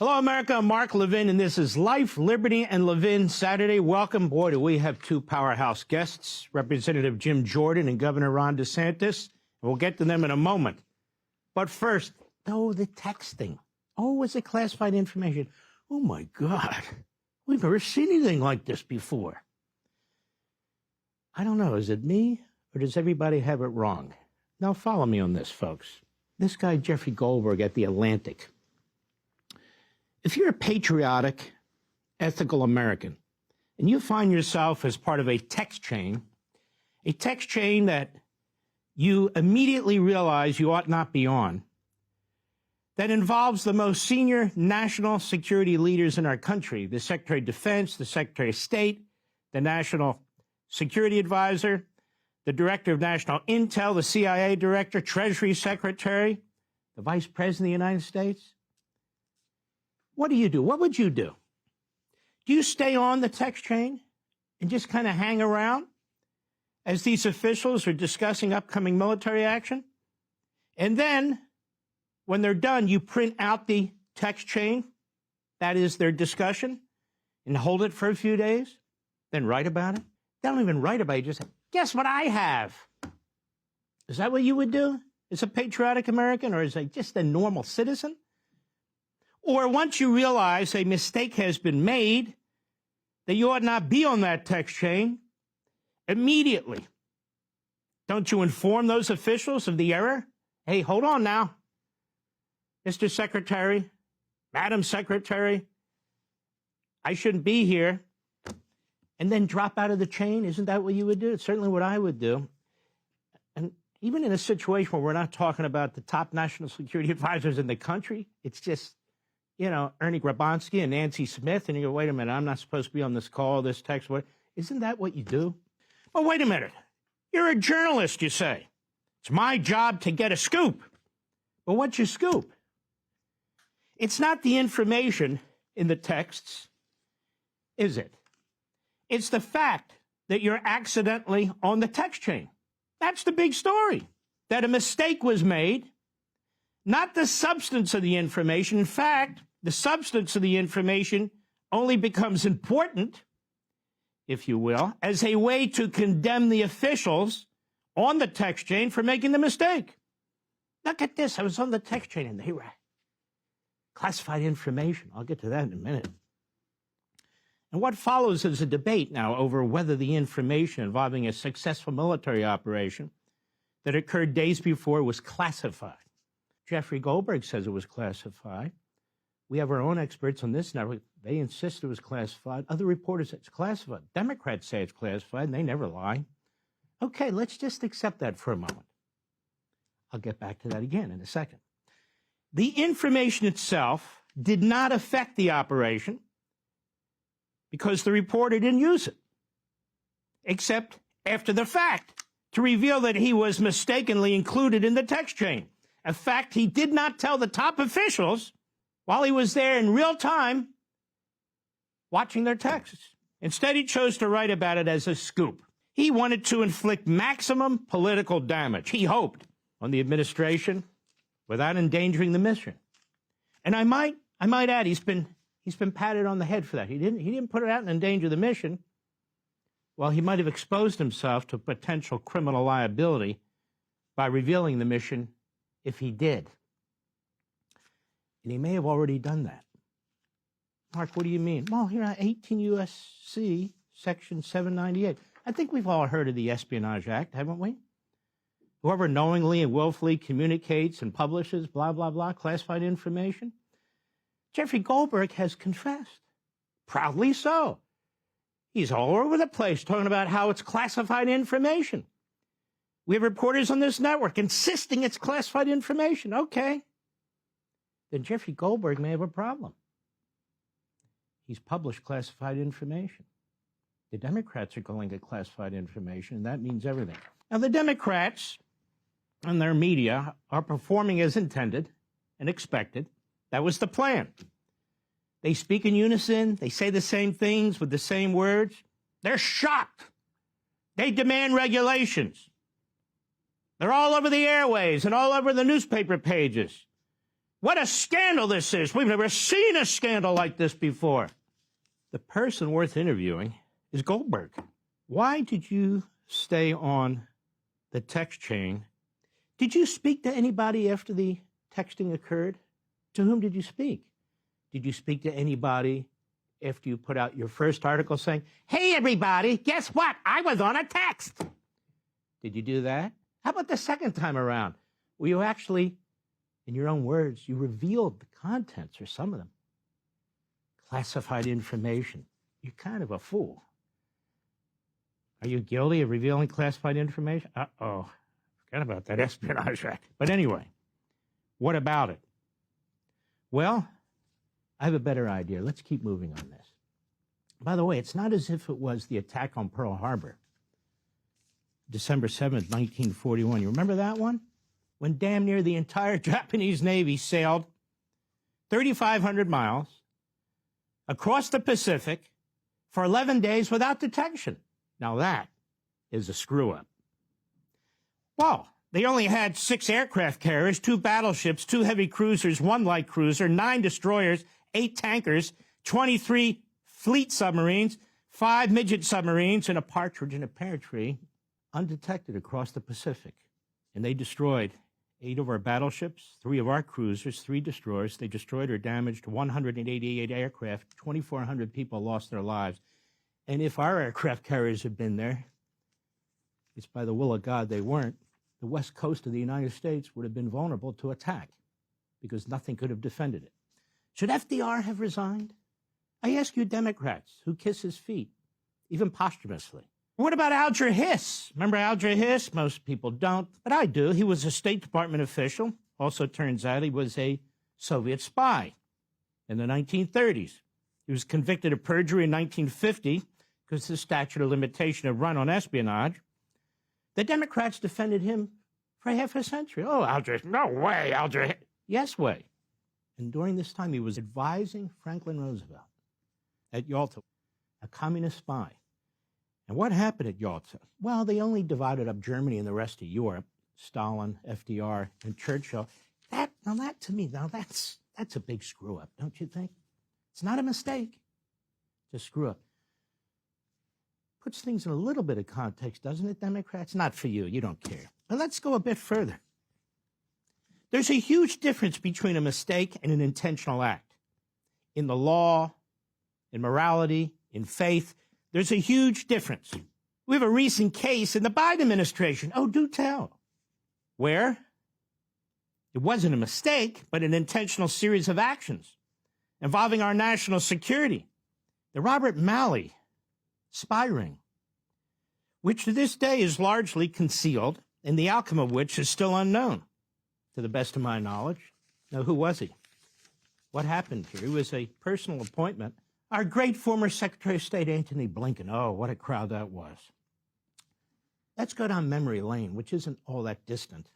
Hello, America. I'm Mark Levin, and this is Life, Liberty, and Levin Saturday. Welcome. Boy, do we have two powerhouse guests, Representative Jim Jordan and Governor Ron DeSantis. We'll get to them in a moment. But first, the texting. Oh, is it classified information? Oh, my God. We've never seen anything like this before. I don't know. Is it me, or does everybody have it wrong? Now, follow me on this, folks. This guy, Jeffrey Goldberg at The Atlantic. If you're a patriotic, ethical American, and you find yourself as part of a text chain that you immediately realize you ought not be on, that involves the most senior national security leaders in our country, the Secretary of Defense, the Secretary of State, the National Security Advisor, the Director of National Intel, the CIA Director, Treasury Secretary, the Vice President of the United States. What do you do? What would you do? Do you stay on the text chain and just kind of hang around as these officials are discussing upcoming military action? And then, when they're done, you print out the text chain, that is their discussion, and hold it for a few days, then write about it? They don't even write about it, just say, guess what I have? Is that what you would do as a patriotic American, or as just a normal citizen? Or once you realize a mistake has been made, that you ought not be on that text chain, immediately, don't you inform those officials of the error? Hey, hold on now. Mr. Secretary, Madam Secretary, I shouldn't be here. And then drop out of the chain? Isn't that what you would do? It's certainly what I would do. And even in a situation where we're not talking about the top national security advisors in the country, it's just, Ernie Grabonsky and Nancy Smith, and you go, wait a minute, I'm not supposed to be on this call, this text. What? Isn't that what you do? Well, wait a minute. You're a journalist, you say. It's my job to get a scoop. But what's your scoop? It's not the information in the texts, is it? It's the fact that you're accidentally on the text chain. That's the big story, that a mistake was made, not the substance of the information. In fact, the substance of the information only becomes important, if you will, as a way to condemn the officials on the text chain for making the mistake. Look at this. I was on the text chain and they were classified information. I'll get to that in a minute. And what follows is a debate now over whether the information involving a successful military operation that occurred days before was classified. Jeffrey Goldberg says it was classified. We have our own experts on this network. They insist it was classified. Other reporters say it's classified. Democrats say it's classified, and they never lie. Okay, let's just accept that for a moment. I'll get back to that again in a second. The information itself did not affect the operation because the reporter didn't use it, except after the fact, to reveal that he was mistakenly included in the text chain. A fact he did not tell the top officials while he was there in real time watching their texts. Instead, he chose to write about it as a scoop. He wanted to inflict maximum political damage, he hoped, on the administration without endangering the mission. And I might add, he's been patted on the head for that. He didn't put it out and endanger the mission. Well, he might have exposed himself to potential criminal liability by revealing the mission if he did. And he may have already done that. Mark, what do you mean? Well, here, 18 U.S.C. Section 798. I think we've all heard of the Espionage Act, haven't we? Whoever knowingly and willfully communicates and publishes blah, blah, blah, classified information. Jeffrey Goldberg has confessed. Proudly so. He's all over the place talking about how it's classified information. We have reporters on this network insisting it's classified information. Okay. Then Jeffrey Goldberg may have a problem. He's published classified information. The Democrats are going to get classified information, and that means everything. Now, the Democrats and their media are performing as intended and expected. That was the plan. They speak in unison. They say the same things with the same words. They're shocked. They demand regulations. They're all over the airways and all over the newspaper pages. What a scandal this is. We've never seen a scandal like this before. The person worth interviewing is Goldberg. Why did you stay on the text chain? Did you speak to anybody after the texting occurred? To whom did you speak? Did you speak to anybody after you put out your first article saying, hey, everybody, guess what? I was on a text. Did you do that? How about the second time around? Were you actually, in your own words, you revealed the contents or some of them? Classified information. You're kind of a fool. Are you guilty of revealing classified information? Uh-oh. Forgot about that Espionage Act. But anyway, what about it? Well, I have a better idea. Let's keep moving on this. By the way, it's not as if it was the attack on Pearl Harbor, December 7th, 1941. You remember that one? When damn near the entire Japanese Navy sailed 3,500 miles across the Pacific for 11 days without detection. Now that is a screw-up. Well, they only had 6 aircraft carriers, 2 battleships, 2 heavy cruisers, 1 light cruiser, 9 destroyers, 8 tankers, 23 fleet submarines, 5 midget submarines, and a partridge in a pear tree, undetected across the Pacific. And they destroyed 8 of our battleships, 3 of our cruisers, 3 destroyers. They destroyed or damaged 188 aircraft. 2,400 people lost their lives. And if our aircraft carriers had been there, it's by the will of God they weren't, the west coast of the United States would have been vulnerable to attack because nothing could have defended it. Should FDR have resigned? I ask you Democrats who kiss his feet, even posthumously. What about Alger Hiss? Remember Alger Hiss? Most people don't, but I do. He was a State Department official. Also turns out he was a Soviet spy in the 1930s. He was convicted of perjury in 1950 because the statute of limitation had run on espionage. The Democrats defended him for half a century. Oh, Alger, no way, Alger. Yes way. And during this time, he was advising Franklin Roosevelt at Yalta, a communist spy. And what happened at Yalta? Well, they only divided up Germany and the rest of Europe. Stalin, FDR, and Churchill. That's a big screw up, don't you think? It's not a mistake. It's a screw up. Puts things in a little bit of context, doesn't it, Democrats? Not for you. You don't care. But let's go a bit further. There's a huge difference between a mistake and an intentional act. In the law, in morality, in faith, there's a huge difference. We have a recent case in the Biden administration. Oh, do tell. Where it wasn't a mistake, but an intentional series of actions involving our national security. The Robert Malley spy ring, which to this day is largely concealed, and the outcome of which is still unknown, to the best of my knowledge. Now, who was he? What happened here? He was a personal appointment. Our great former Secretary of State, Antony Blinken. Oh, what a crowd that was. Let's go down memory lane, which isn't all that distant.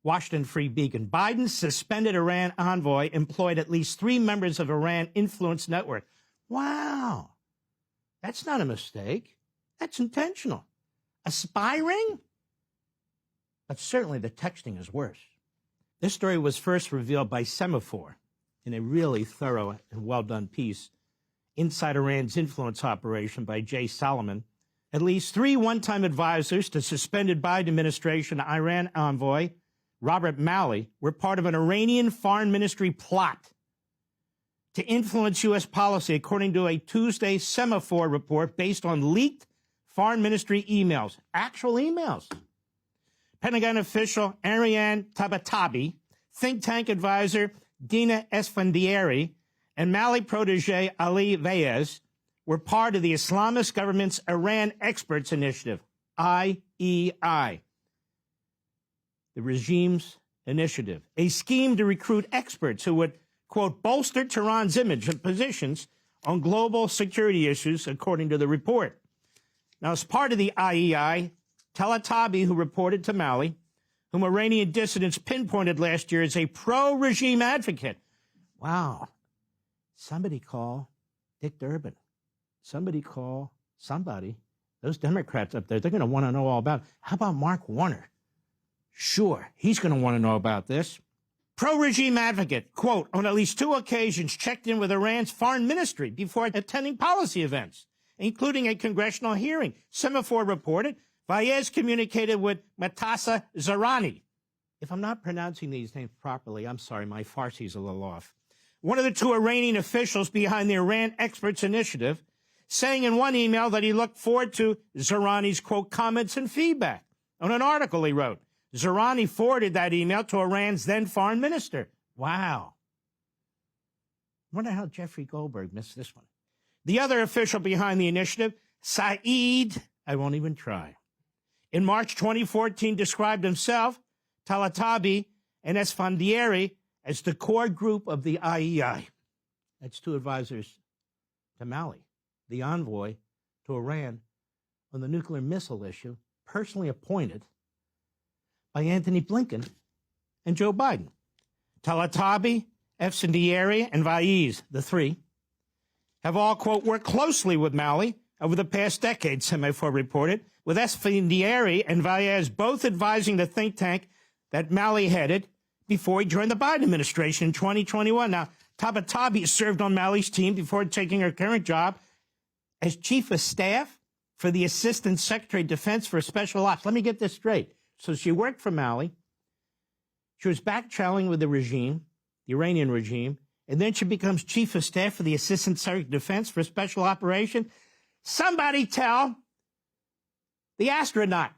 Washington Free Beacon. Biden's suspended Iran envoy employed at least 3 members of Iran influence network. Wow. That's not a mistake. That's intentional. A spy ring? But certainly the texting is worse. This story was first revealed by Semaphore in a really thorough and well-done piece, Inside Iran's Influence Operation by Jay Solomon. At least 3 one-time advisors to suspended Biden administration Iran envoy Robert Malley were part of an Iranian foreign ministry plot to influence U.S. policy, according to a Tuesday Semaphore report based on leaked foreign ministry emails, actual emails. Pentagon official Ariane Tabatabai, think tank advisor Dina Esfandiari, and Malley protege Ali Vaez were part of the Islamist government's Iran Experts Initiative, IEI, the regime's initiative, a scheme to recruit experts who would, quote, bolster Tehran's image and positions on global security issues, according to the report. Now, as part of the IEI, Tabatabai, who reported to Malley, whom Iranian dissidents pinpointed last year as a pro-regime advocate. Wow. Somebody call Dick Durbin. Somebody call somebody. Those Democrats up there, they're going to want to know all about it. How about Mark Warner? Sure, he's going to want to know about this. Pro-regime advocate, quote, on at least 2 occasions checked in with Iran's foreign ministry before attending policy events, including a congressional hearing. Semaphore reported Fayez communicated with Matassa Zarani. If I'm not pronouncing these names properly, I'm sorry, my Farsi's a little off. One of the 2 Iranian officials behind the Iran Experts Initiative, saying in one email that he looked forward to Zarani's, quote, comments and feedback on an article he wrote. Zarani forwarded that email to Iran's then foreign minister. Wow. Wonder how Jeffrey Goldberg missed this one. The other official behind the initiative, Saeed, I won't even try, in March 2014 described himself, Talatabi, and Esfandiari as the core group of the IEI. That's 2 advisors to Malley, the envoy to Iran on the nuclear missile issue, personally appointed by Anthony Blinken and Joe Biden. Talatabi, Esfandiari, and Fayez, the 3, have all, quote, worked closely with Malley over the past decade, Semaphore reported, with Esfandiari and Fayez both advising the think tank that Malley headed before he joined the Biden administration in 2021. Now, Talatabi served on Malley's team before taking her current job as chief of staff for the Assistant Secretary of Defense for Special Ops. Let me get this straight. So she worked for Malley. She was back-channeling with the regime, the Iranian regime, and then she becomes chief of staff for the Assistant Secretary of Defense for Special Operations. Somebody tell the astronaut,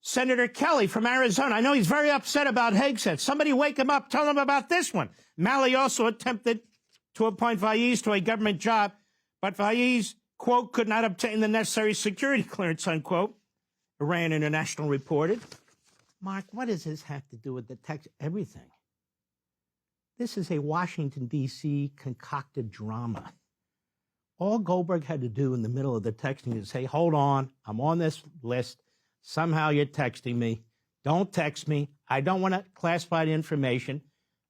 Senator Kelly from Arizona. I know he's very upset about Hegseth. Somebody wake him up. Tell him about this one. Malley also attempted to appoint Fayez to a government job, but Fayez, quote, could not obtain the necessary security clearance, unquote. Iran International reported. Mark, what does this have to do with the text? Everything. This is a Washington, D.C. concocted drama. All Goldberg had to do in the middle of the texting is say, hold on, I'm on this list. Somehow you're texting me. Don't text me. I don't want classified information.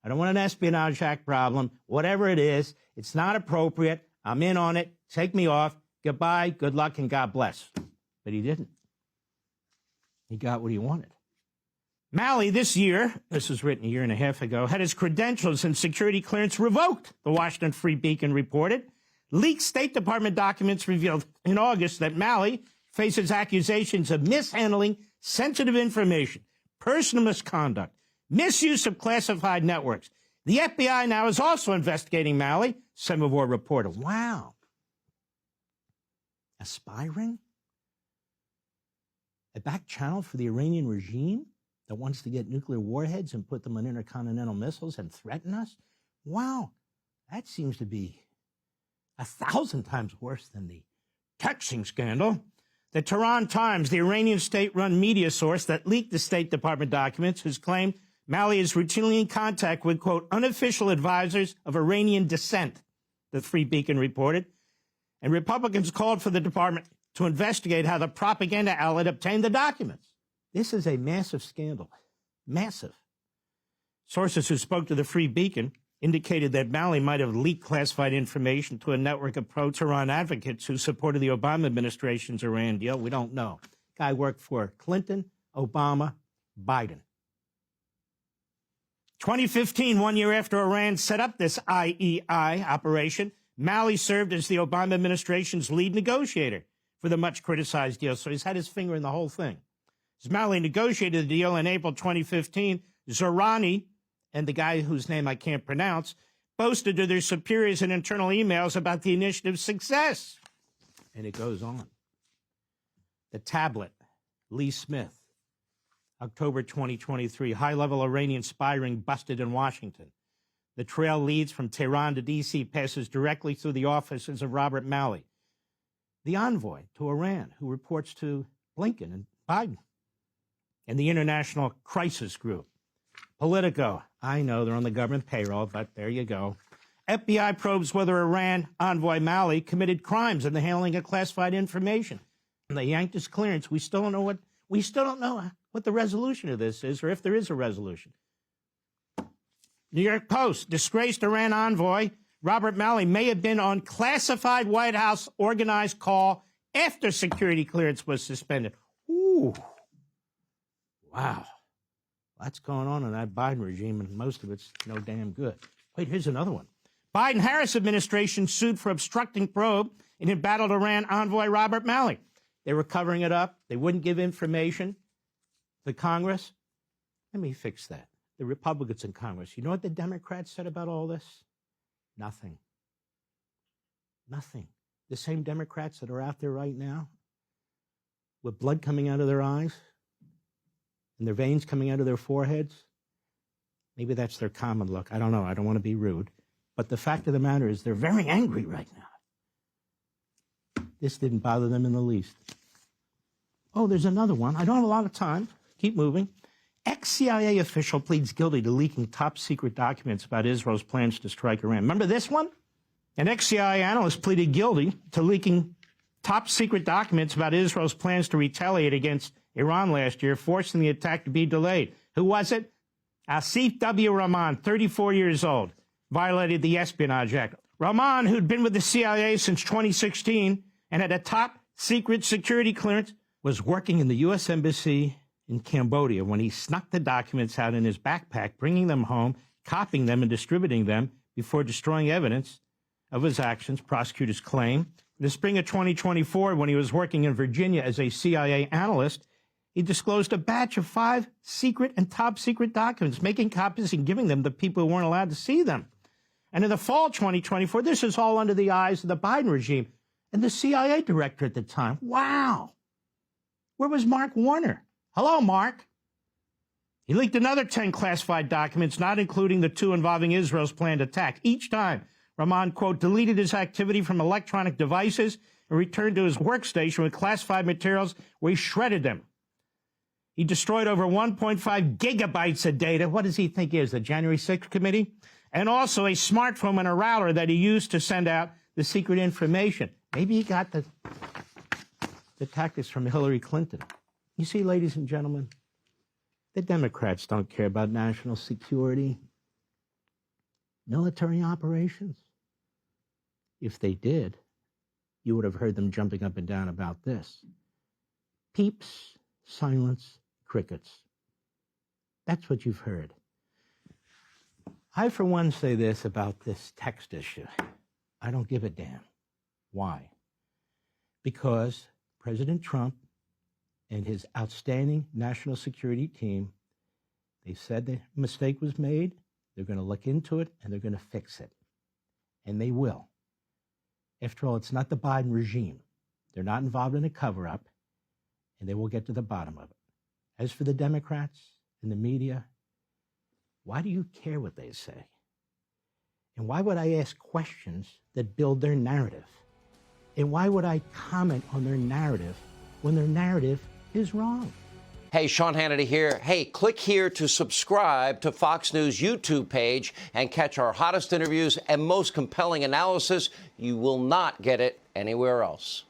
I don't want an Espionage Act problem. Whatever it is, it's not appropriate. I'm in on it. Take me off. Goodbye, good luck, and God bless. But he didn't. He got what he wanted. Malley this year, this was written a year and a half ago, had his credentials and security clearance revoked, the Washington Free Beacon reported. Leaked State Department documents revealed in August that Malley faces accusations of mishandling sensitive information, personal misconduct, misuse of classified networks. The FBI now is also investigating Malley, Semaphore reported. Wow. A spy ring? A back channel for the Iranian regime that wants to get nuclear warheads and put them on intercontinental missiles and threaten us? Wow. That seems to be 1,000 times worse than the texting scandal. The Tehran Times, the Iranian state-run media source that leaked the State Department documents, has claimed Malley is routinely in contact with, quote, unofficial advisors of Iranian descent, the Free Beacon reported. And Republicans called for the department to investigate how the propaganda outlet obtained the documents. This is a massive scandal. Massive. Sources who spoke to the Free Beacon indicated that Malley might have leaked classified information to a network of pro-Tehran advocates who supported the Obama administration's Iran deal. We don't know. Guy worked for Clinton, Obama, Biden. 2015, 1 year after Iran set up this IEI operation, Malley served as the Obama administration's lead negotiator for the much-criticized deal, so he's had his finger in the whole thing. As Malley negotiated the deal in April 2015, Zorani and the guy whose name I can't pronounce boasted to their superiors in internal emails about the initiative's success. And it goes on. The tablet, Lee Smith, October 2023, high-level Iranian spy ring busted in Washington. The trail leads from Tehran to D.C., passes directly through the offices of Robert Malley, the envoy to Iran, who reports to Blinken and Biden, and the International Crisis Group. Politico, I know they're on the government payroll, but there you go. FBI probes whether Iran envoy Malley committed crimes in the handling of classified information. And they yanked his clearance. We still don't know what the resolution of this is, or if there is a resolution. New York Post, disgraced Iran envoy Robert Malley may have been on classified White House organized call after security clearance was suspended. Ooh. Wow. Lots going on in that Biden regime, and most of it's no damn good. Wait, here's another one. Biden-Harris administration sued for obstructing probe in embattled Iran envoy Robert Malley. They were covering it up. They wouldn't give information to Congress. Let me fix that. The Republicans in Congress. You know what the Democrats said about all this? Nothing. Nothing. The same Democrats that are out there right now with blood coming out of their eyes and their veins coming out of their foreheads. Maybe that's their common look. I don't know. I don't want to be rude. But the fact of the matter is they're very angry right now. This didn't bother them in the least. Oh, there's another one. I don't have a lot of time. Keep moving. Ex-CIA official pleads guilty to leaking top-secret documents about Israel's plans to strike Iran. Remember this one? An ex-CIA analyst pleaded guilty to leaking top-secret documents about Israel's plans to retaliate against Iran last year, forcing the attack to be delayed. Who was it? Asif W. Rahman, 34 years old, violated the Espionage Act. Rahman, who'd been with the CIA since 2016 and had a top-secret security clearance, was working in the U.S. Embassy in Cambodia when he snuck the documents out in his backpack, bringing them home, copying them, and distributing them before destroying evidence of his actions, prosecutors claim. In the spring of 2024, when he was working in Virginia as a CIA analyst, he disclosed a batch of 5 secret and top-secret documents, making copies and giving them to people who weren't allowed to see them. And in the fall 2024, this is all under the eyes of the Biden regime and the CIA director at the time. Wow. Where was Mark Warner? Hello, Mark. He leaked another 10 classified documents, not including the 2 involving Israel's planned attack. Each time, Rahman, quote, deleted his activity from electronic devices and returned to his workstation with classified materials where he shredded them. He destroyed over 1.5 gigabytes of data. What does he think is the January 6th committee? And also a smartphone and a router that he used to send out the secret information. Maybe he got the tactics from Hillary Clinton. You see, ladies and gentlemen, the Democrats don't care about national security, military operations. If they did, you would have heard them jumping up and down about this. Peeps, silence, crickets. That's what you've heard. I, for one, say this about this text issue. I don't give a damn. Why? Because President Trump and his outstanding national security team, they said the mistake was made. They're going to look into it, and they're going to fix it. And they will. After all, it's not the Biden regime. They're not involved in a cover-up, and they will get to the bottom of it. As for the Democrats and the media, why do you care what they say? And why would I ask questions that build their narrative? And why would I comment on their narrative when their narrative is wrong? Hey, Sean Hannity here. Hey, click here to subscribe to Fox News YouTube page and catch our hottest interviews and most compelling analysis. You will not get it anywhere else.